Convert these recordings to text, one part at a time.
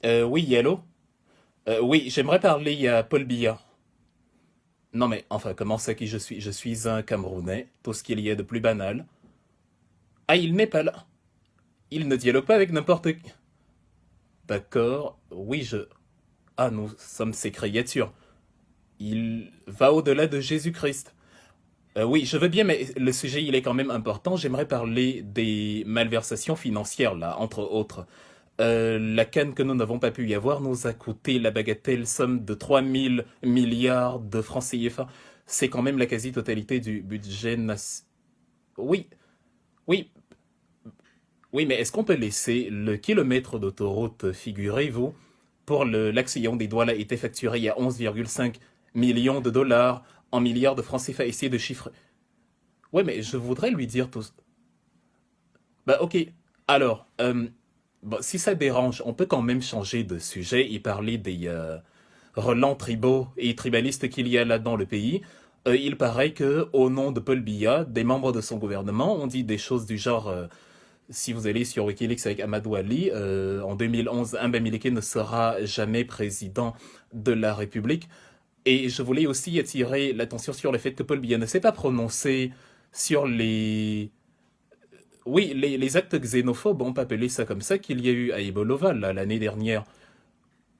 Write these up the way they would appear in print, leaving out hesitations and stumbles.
Oui, hello. Oui, j'aimerais parler à Paul Biya. Non mais, enfin, comment ça qui je suis? Je suis un Camerounais, tout ce qu'il y a de plus banal. Ah, il n'est pas là. Il ne dialogue pas avec n'importe qui. D'accord, oui, je... Ah, nous sommes ses créatures. Il va au-delà de Jésus-Christ. Oui, je veux bien, mais le sujet, il est quand même important. J'aimerais parler des malversations financières, là, entre autres. La canne que nous n'avons pas pu y avoir nous a coûté la bagatelle somme de 3000 milliards de francs CFA. C'est quand même la quasi-totalité du budget national. Oui, oui, oui, mais est-ce qu'on peut laisser le kilomètre d'autoroute, figurez-vous, pour l'accident des douanes a été facturé à 11,5 millions de dollars en milliards de francs CFA. Essayez de chiffrer. Ouais, mais je voudrais lui dire tout. Bah, ok. Alors, bon, si ça dérange, on peut quand même changer de sujet et parler des relents tribaux et tribalistes qu'il y a là dans le pays. Il paraît que, au nom de Paul Biya, des membres de son gouvernement ont dit des choses du genre si vous allez sur Wikileaks avec Amadou Ali, en 2011, Mbamileke ne sera jamais président de la République. Et je voulais aussi attirer l'attention sur le fait que Paul Biya ne s'est pas prononcé sur les oui, les actes xénophobes, on peut appeler ça comme ça, qu'il y a eu à Ibolova l'année dernière.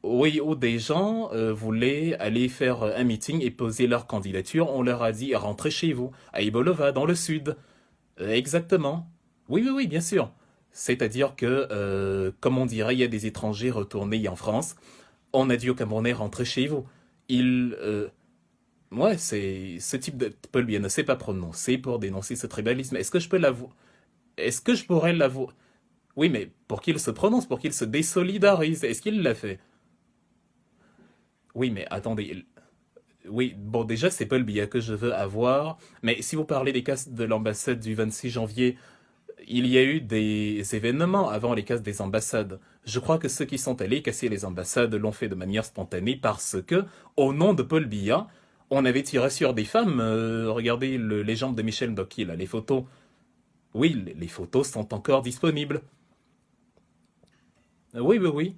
Oui, où des gens voulaient aller faire un meeting et poser leur candidature. On leur a dit rentrez chez vous, à Ibolova, dans le sud. Exactement. Oui, oui, oui, bien sûr. C'est-à-dire que, comme on dirait, il y a des étrangers retournés en France. On a dit aux Camerounais rentrez chez vous. Il, ouais, c'est ce type de Paul Biya ne s'est pas prononcé pour dénoncer ce tribalisme. Est-ce que je peux l'avouer? Est-ce que je pourrais l'avouer? Oui, mais pour qu'il se prononce, pour qu'il se désolidarise, est-ce qu'il l'a fait? Oui, mais attendez. Oui, bon, déjà, c'est pas le billet que je veux avoir, mais si vous parlez des cas de l'ambassade du 26 janvier, il y a eu des événements avant les cas des ambassades. Je crois que ceux qui sont allés casser les ambassades l'ont fait de manière spontanée parce que, au nom de Paul Biya, on avait tiré sur des femmes. Regardez les jambes de Michel Ndoki, là, les photos. Oui, les photos sont encore disponibles. Oui, oui, oui.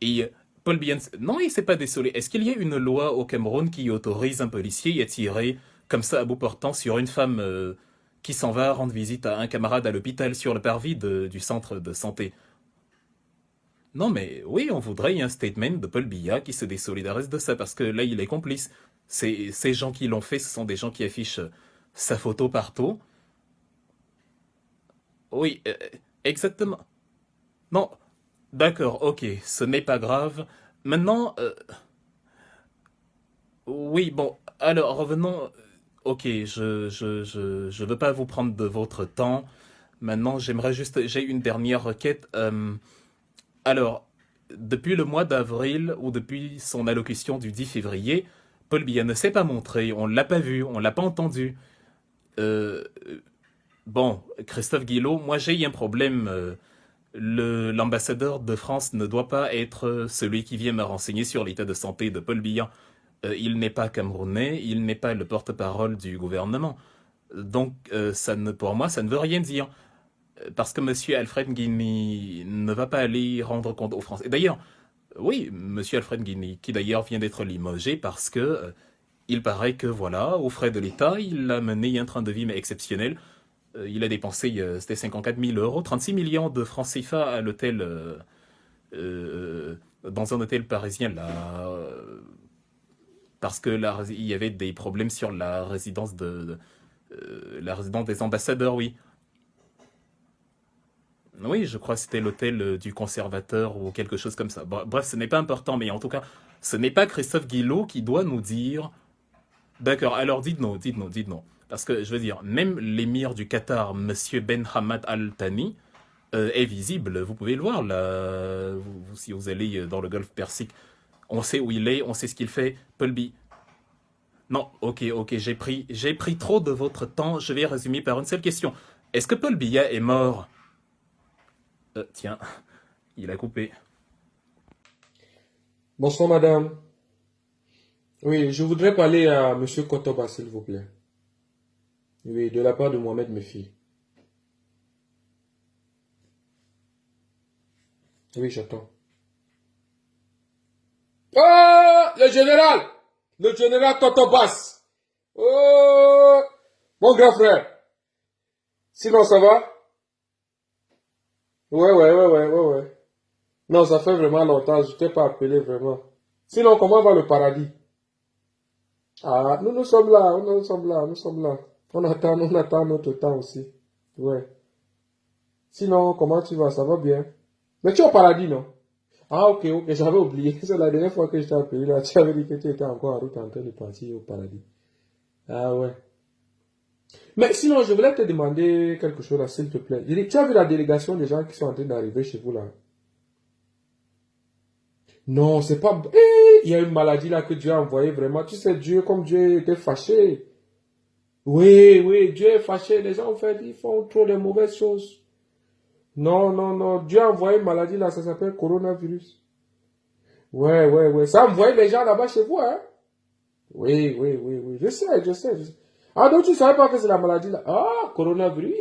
Et Paul Biya, non, il s'est pas désolé. Est-ce qu'il y a une loi au Cameroun qui autorise un policier à tirer comme ça à bout portant sur une femme qui s'en va rendre visite à un camarade à l'hôpital sur le parvis du centre de santé? Non, mais oui, on voudrait un statement de Paul Biya qui se désolidarise de ça parce que là, il est complice. Ces gens qui l'ont fait, ce sont des gens qui affichent sa photo partout. Oui, exactement. Non, d'accord, ok, ce n'est pas grave. Maintenant, oui, bon, alors revenons. Ok, je veux pas vous prendre de votre temps. Maintenant, j'aimerais juste, j'ai une dernière requête. Alors, depuis le mois d'avril ou depuis son allocution du 10 février, Paul Biya ne s'est pas montré, on l'a pas vu, on l'a pas entendu. Euh, bon, Christophe Guillot, moi j'ai un problème. L'ambassadeur de France ne doit pas être celui qui vient me renseigner sur l'état de santé de Paul Biya. Il n'est pas camerounais, il n'est pas le porte-parole du gouvernement. Donc, ça ne, pour moi, ça ne veut rien dire. Parce que Monsieur Alfred Guinea ne va pas aller rendre compte aux Français. D'ailleurs, oui, Monsieur Alfred Guinea, qui d'ailleurs vient d'être limogé parce que il paraît que voilà, aux frais de l'État, il a mené un train de vie mais exceptionnel. Il a dépensé, c'était 54 000 euros, 36 millions de francs CFA à l'hôtel, dans un hôtel parisien là, parce que il y avait des problèmes sur la résidence la résidence des ambassadeurs, oui. Oui, je crois que c'était l'hôtel du conservateur ou quelque chose comme ça. Bref, ce n'est pas important, mais en tout cas, ce n'est pas Christophe Guillot qui doit nous dire. D'accord, alors dites-nous, dites-nous, dites-nous. Parce que je veux dire, même l'émir du Qatar, Monsieur Ben Hamad Al Thani, est visible. Vous pouvez le voir là, si vous allez dans le Golfe Persique. On sait où il est, on sait ce qu'il fait. Pulby. Non, ok, ok, j'ai pris trop de votre temps. Je vais résumer par une seule question. Est-ce que Paul Biya est mort? Tiens, il a coupé. Bonsoir madame. Oui, je voudrais parler à monsieur Kotoba, s'il vous plaît. Oui, de la part de Mohamed Mefi. Oui, j'attends. Oh, le général! Le général Totobas! Oh, mon grand frère! Sinon, ça va? Ouais. Non, ça fait vraiment longtemps, je t'ai pas appelé vraiment. Sinon, comment va le paradis? Ah, nous sommes là, nous sommes là. On attend notre temps aussi. Ouais. Sinon, comment tu vas? Ça va bien? Mais tu es au paradis, non? Ah, ok, j'avais oublié. C'est la dernière fois que je t'ai appelé là. Tu avais dit que tu étais encore en route en train de partir au paradis. Ah ouais. Mais sinon, je voulais te demander quelque chose là, s'il te plaît. Je dis, tu as vu la délégation des gens qui sont en train d'arriver chez vous là? Non, c'est pas... Il y a une maladie là que Dieu a envoyée vraiment. Tu sais, Dieu, comme Dieu était fâché. Oui, Dieu est fâché. Les gens, en fait, ils font trop de mauvaises choses. Non. Dieu a envoyé une maladie là, ça s'appelle coronavirus. Ouais. Ça a envoyé les gens là-bas chez vous, hein? Oui. Je sais. Ah, donc tu ne savais pas que c'est la maladie là? Ah, coronavirus,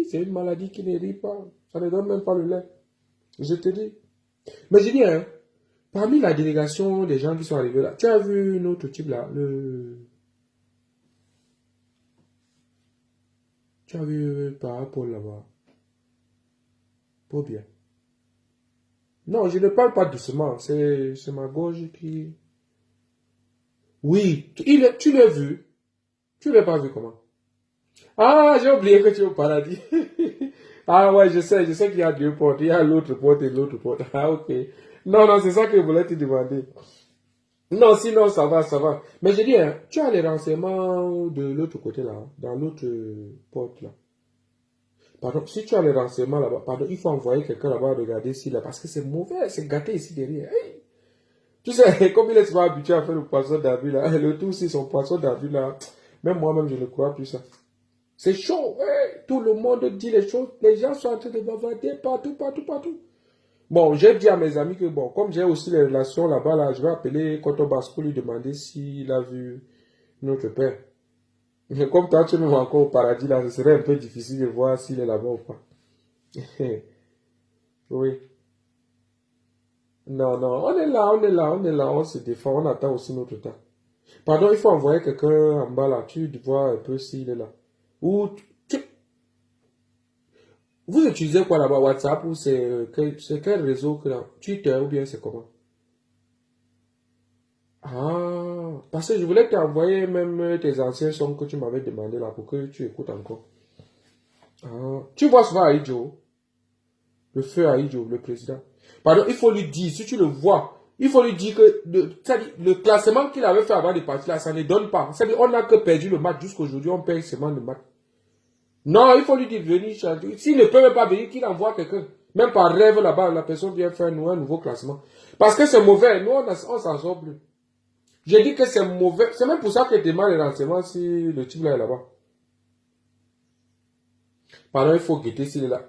c'est une maladie qui ne rit pas. Ça ne donne même pas le lait. Je te dis. Mais je dis, hein, parmi la délégation des gens qui sont arrivés là, tu as vu notre type là, tu as vu par Paul là-bas. Pas bien. Non, je ne parle pas doucement, c'est ma gorge qui... Oui, tu l'as vu. Tu l'as pas vu comment? Ah, j'ai oublié que tu es au paradis. Ah ouais, je sais qu'il y a deux portes. Il y a l'autre porte et l'autre porte. Ah ok. Non, c'est ça que je voulais te demander. Non, sinon ça va. Mais je dis, hein, tu as les renseignements de l'autre côté là, dans l'autre porte là. Pardon, si tu as les renseignements là-bas, pardon, il faut envoyer quelqu'un là-bas regarder ici là, parce que c'est mauvais, c'est gâté ici derrière. Hey, tu sais, comme il est souvent habitué à faire le poisson d'avis là, le tout c'est son poisson d'avis là, même moi-même je ne crois plus ça. C'est chaud, ouais. Tout le monde dit les choses. Les gens sont en train de bavarder partout. Bon, j'ai dit à mes amis que, bon, comme j'ai aussi les relations là-bas, là, je vais appeler Kotobas pour lui demander s'il a vu notre père. Mais comme toi, tu es même encore au paradis, là, ce serait un peu difficile de voir s'il est là-bas ou pas. Oui. Non, on est là, on se défend, on attend aussi notre temps. Pardon, il faut envoyer quelqu'un en bas là, tu vois un peu s'il est là. Ou vous utilisez quoi là-bas? WhatsApp ou c'est quel réseau que là? Twitter ou bien c'est comment? Ah, parce que je voulais t'envoyer même tes anciens sons que tu m'avais demandé là pour que tu écoutes encore. Ah, tu vois souvent Aïdjo, le feu Aïdjo, le président. Pardon, il faut lui dire, si tu le vois, il faut lui dire que c'est-à-dire, le classement qu'il avait fait avant de partir là, ça ne donne pas. C'est-à-dire, on n'a que perdu le match jusqu'aujourd'hui, on perd seulement le match. Non, il faut lui dire venir chanter. S'il ne peut même pas venir, qu'il envoie quelqu'un. Même par rêve là-bas, la personne vient faire nous un nouveau classement. Parce que c'est mauvais. Nous, on s'en sort plus. J'ai dit que c'est mauvais. C'est même pour ça que je demande les renseignements si le type là est là-bas. Pardon, il faut guetter s'il est là.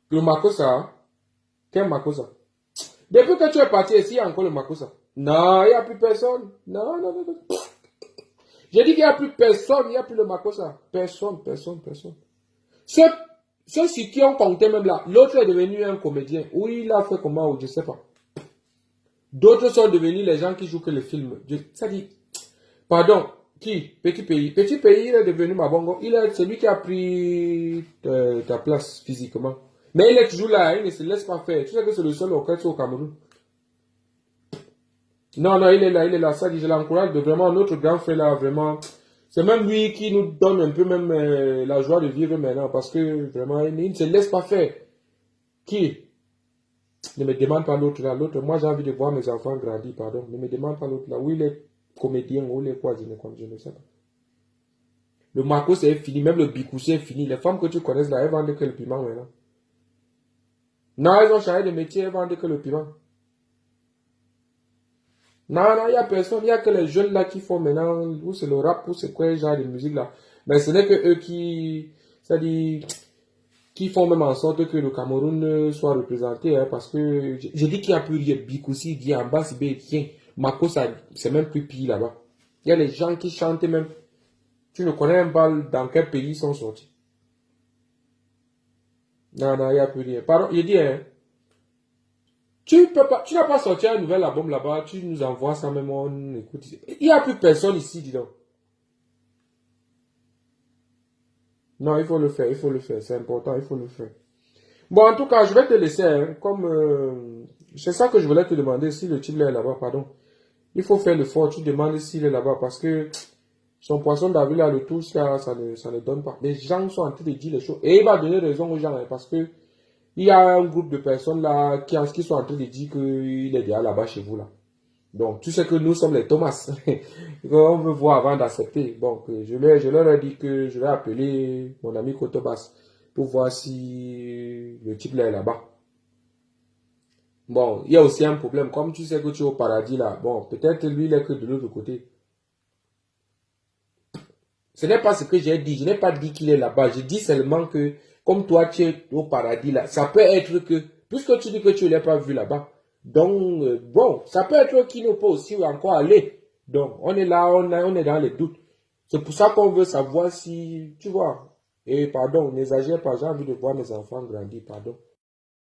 Le Makosa, hein? Quel Makosa? Depuis que tu es parti ici, il y a encore le Makosa. Non, il n'y a plus personne. Non. J'ai dit qu'il n'y a plus personne, il n'y a plus le Makosa. Personne. Ceux, ceux sur qui on comptait même là, l'autre est devenu un comédien. Oui, il a fait comment, ou je ne sais pas. D'autres sont devenus les gens qui jouent que le film. Ça dit, pardon, qui? Petit pays. Petit pays, il est devenu Mabongo. Il est celui qui a pris ta place physiquement. Mais il est toujours là, il ne se laisse pas faire. Tu sais que c'est le seul orchestre au Cameroun. Non, il est là. Ça dit, je l'encourage de vraiment, notre grand frère là, vraiment. C'est même lui qui nous donne un peu même la joie de vivre maintenant. Parce que vraiment, il ne se laisse pas faire. Qui? Ne me demande pas l'autre là. L'autre, moi j'ai envie de voir mes enfants grandir, pardon. Ne me demande pas l'autre là. Où il est comédien, où il est quoi, je ne sais pas. Le Marco c'est fini, même le Bicou c'est fini. Les femmes que tu connais là, elles vendent que le piment maintenant. Non, elles ont changé de métier, elles vendent que le piment. Non, il n'y a personne, il n'y a que les jeunes là qui font maintenant, ou c'est le rap, ou c'est quoi, genre de musique là. Mais ce n'est que eux qui, c'est-à-dire, qui font même en sorte que le Cameroun soit représenté, hein, parce que je dis qu'il n'y a plus rien. Bikoussi dit en bas, c'est bien, tiens, Mako, c'est même plus pire là-bas. Il y a les gens qui chantent même. Tu ne connais même pas dans quel pays ils sont sortis. Non, il n'y a plus rien. Pardon, je dis, hein, Tu peux pas, tu n'as pas sorti un nouvel album là-bas, tu nous envoies ça même, on écoute. Il n'y a plus personne ici, dis donc. Non, il faut le faire, il faut le faire, c'est important, il faut le faire. Bon, en tout cas, je vais te laisser, hein, comme c'est ça que je voulais te demander, si le type là est là-bas, pardon. Il faut faire l'effort, tu demandes s'il est là-bas, parce que son poisson d'avril là, le tout, ça ne donne pas. Les gens sont en train de dire les choses, et il va donner raison aux gens, hein, parce que il y a un groupe de personnes là qui sont en train de dire qu'il est déjà là-bas chez vous là. Donc, tu sais que nous sommes les Thomas. On veut voir avant d'accepter. Donc, je leur ai dit que je vais appeler mon ami Kotobas pour voir si le type là est là-bas. Bon, il y a aussi un problème. Comme tu sais que tu es au paradis là, bon, peut-être lui il est que de l'autre côté. Ce n'est pas ce que j'ai dit. Je n'ai pas dit qu'il est là-bas. Je dis seulement que, comme toi tu es au paradis là, ça peut être que, puisque tu dis que tu ne l'as pas vu là-bas, donc, bon, ça peut être qu'il ne peut aussi encore aller. Donc, on est là, on est dans les doutes. C'est pour ça qu'on veut savoir si, tu vois, et pardon, n'exagère pas, j'ai envie de voir mes enfants grandir, pardon.